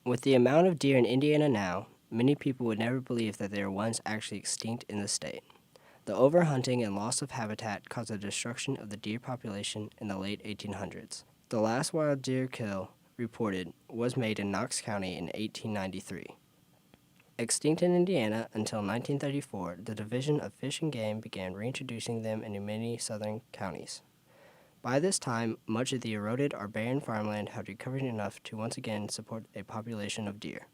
With the amount of deer in Indiana now, many people would never believe that they were once actually extinct in the state. The overhunting and loss of habitat caused the destruction of the deer population in the late 1800s. The last wild deer kill reported was made in Knox County in 1893. Extinct in Indiana until 1934, the Division of Fish and Game began reintroducing them into many southern counties. By this time, much of the eroded or barren farmland had recovered enough to once again support a population of deer.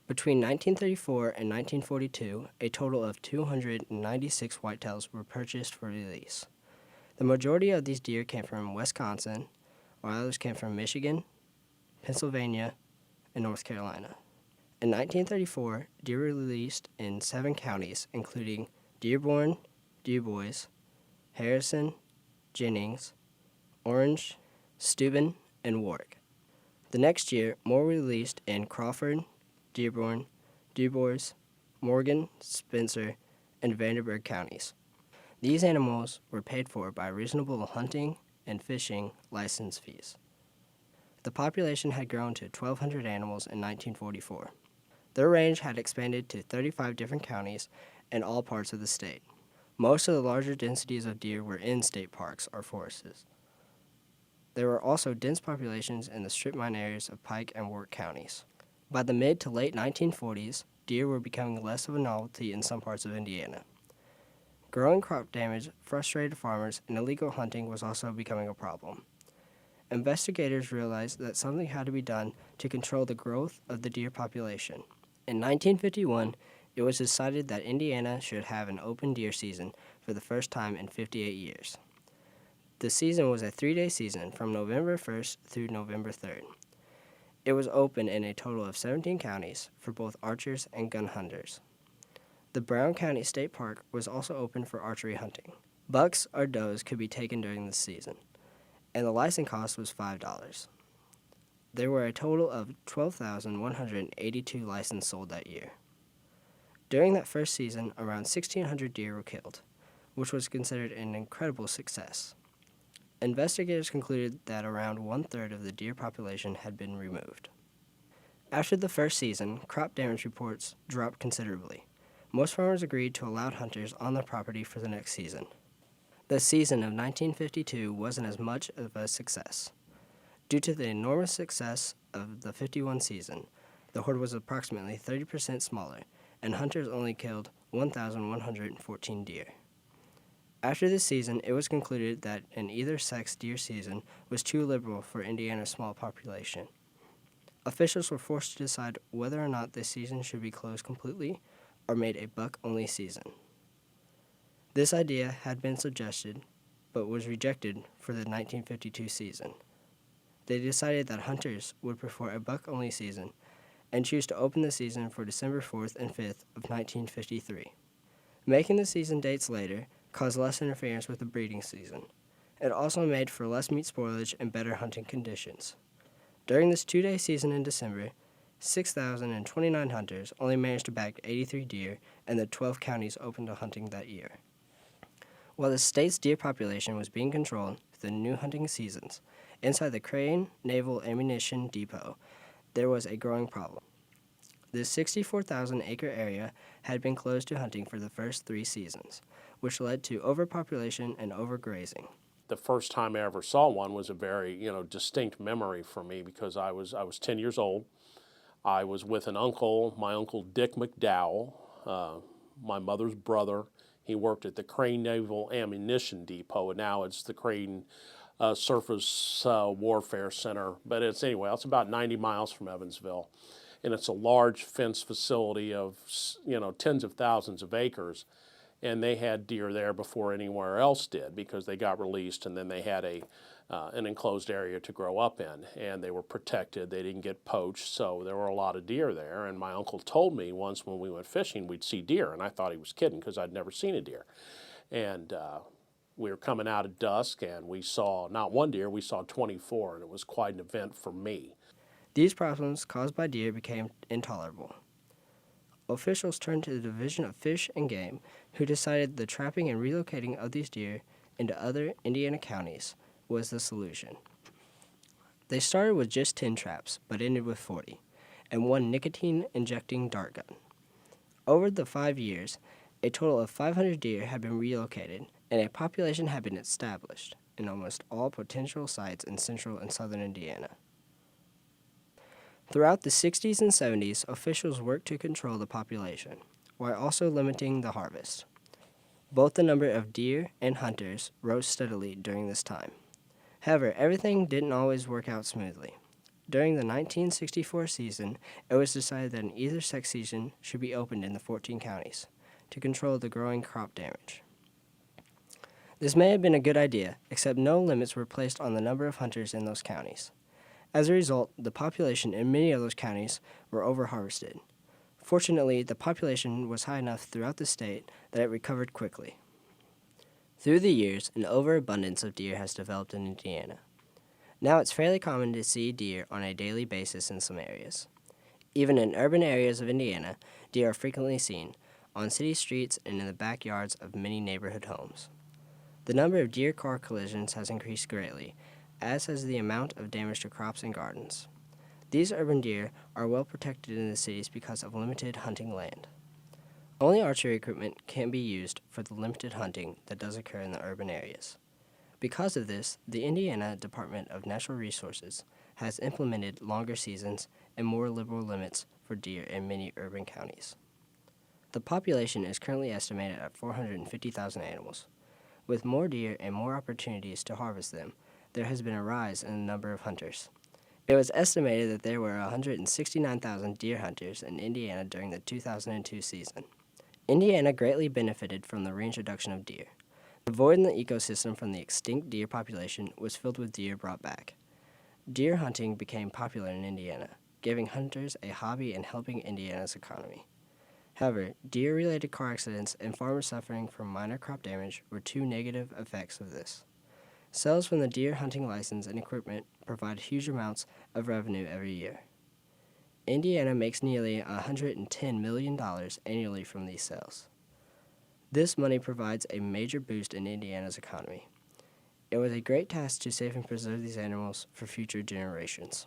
Between 1934 and 1942, a total of 296 whitetails were purchased for release. The majority of these deer came from Wisconsin, while others came from Michigan, Pennsylvania, and North Carolina. In 1934, deer were released in 7 counties, including Dearborn, Dubois, Harrison, Jennings, Orange, Steuben, and Warwick. The next year, more were released in Crawford, Dearborn, Dubois, Morgan, Spencer, and Vanderburgh counties. These animals were paid for by reasonable hunting and fishing license fees. The population had grown to 1,200 animals in 1944. Their range had expanded to 35 different counties in all parts of the state. Most of the larger densities of deer were in state parks or forests. There were also dense populations in the strip mine areas of Pike and Warwick counties. By the mid to late 1940s, deer were becoming less of a novelty in some parts of Indiana. Growing crop damage frustrated farmers, and illegal hunting was also becoming a problem. Investigators realized that something had to be done to control the growth of the deer population. In 1951, it was decided that Indiana should have an open deer season for the first time in 58 years. The season was a 3-day season from November 1st through November 3rd. It was open in a total of 17 counties for both archers and gun hunters. The Brown County State Park was also open for archery hunting. Bucks or does could be taken during the season, and the license cost was $5. There were a total of 12,182 licenses sold that year. During that first season, around 1,600 deer were killed, which was considered an incredible success. Investigators concluded that around 1/3 of the deer population had been removed. After the first season, crop damage reports dropped considerably. Most farmers agreed to allow hunters on their property for the next season. The season of 1952 wasn't as much of a success. Due to the enormous success of the 51 season, the horde was approximately 30% smaller, and hunters only killed 1,114 deer. After this season, it was concluded that an either-sex deer season was too liberal for Indiana's small population. Officials were forced to decide whether or not the season should be closed completely or made a buck-only season. This idea had been suggested, but was rejected for the 1952 season. They decided that hunters would prefer a buck-only season and choose to open the season for December 4th and 5th of 1953. Making the season dates later caused less interference with the breeding season. It also made for less meat spoilage and better hunting conditions. During this 2-day season in December, 6,029 hunters only managed to bag 83 deer, and the 12 counties open to hunting that year. While the state's deer population was being controlled through the new hunting seasons, inside the Crane Naval Ammunition Depot, there was a growing problem. The 64,000-acre area had been closed to hunting for the first 3 seasons, which led to overpopulation and overgrazing. The first time I ever saw one was a very, distinct memory for me because I was 10 years old. I was with an uncle, my uncle Dick McDowell, my mother's brother. He worked at the Crane Naval Ammunition Depot, and now it's the Crane Surface Warfare Center. But it's about 90 miles from Evansville, and it's a large fenced facility of tens of thousands of acres. And they had deer there before anywhere else did because they got released, and then they had an enclosed area to grow up in, and they were protected. They didn't get poached, so there were a lot of deer there. And my uncle told me once when we went fishing we'd see deer, and I thought he was kidding because I'd never seen a deer. And we were coming out at dusk, and we saw not one deer, we saw 24, and it was quite an event for me. These problems caused by deer became intolerable. Officials turned to the Division of Fish and Game, who decided the trapping and relocating of these deer into other Indiana counties was the solution. They started with just 10 traps, but ended with 40, and one nicotine-injecting dart gun. Over the 5 years, a total of 500 deer had been relocated, and a population had been established in almost all potential sites in central and southern Indiana. Throughout the 60s and 70s, officials worked to control the population, while also limiting the harvest. Both the number of deer and hunters rose steadily during this time. However, everything didn't always work out smoothly. During the 1964 season, it was decided that an either sex season should be opened in the 14 counties to control the growing crop damage. This may have been a good idea, except no limits were placed on the number of hunters in those counties. As a result, the population in many of those counties were overharvested. Fortunately, the population was high enough throughout the state that it recovered quickly. Through the years, an overabundance of deer has developed in Indiana. Now it's fairly common to see deer on a daily basis in some areas. Even in urban areas of Indiana, deer are frequently seen, on city streets and in the backyards of many neighborhood homes. The number of deer car collisions has increased greatly, as has the amount of damage to crops and gardens. These urban deer are well protected in the cities because of limited hunting land. Only archery equipment can be used for the limited hunting that does occur in the urban areas. Because of this, the Indiana Department of Natural Resources has implemented longer seasons and more liberal limits for deer in many urban counties. The population is currently estimated at 450,000 animals. With more deer and more opportunities to harvest them, there has been a rise in the number of hunters. It was estimated that there were 169,000 deer hunters in Indiana during the 2002 season. Indiana greatly benefited from the reintroduction of deer. The void in the ecosystem from the extinct deer population was filled with deer brought back. Deer hunting became popular in Indiana, giving hunters a hobby and helping Indiana's economy. However, deer-related car accidents and farmers suffering from minor crop damage were two negative effects of this. Sales from the deer hunting license and equipment provide huge amounts of revenue every year. Indiana makes nearly $110 million annually from these sales. This money provides a major boost in Indiana's economy. It was a great task to save and preserve these animals for future generations.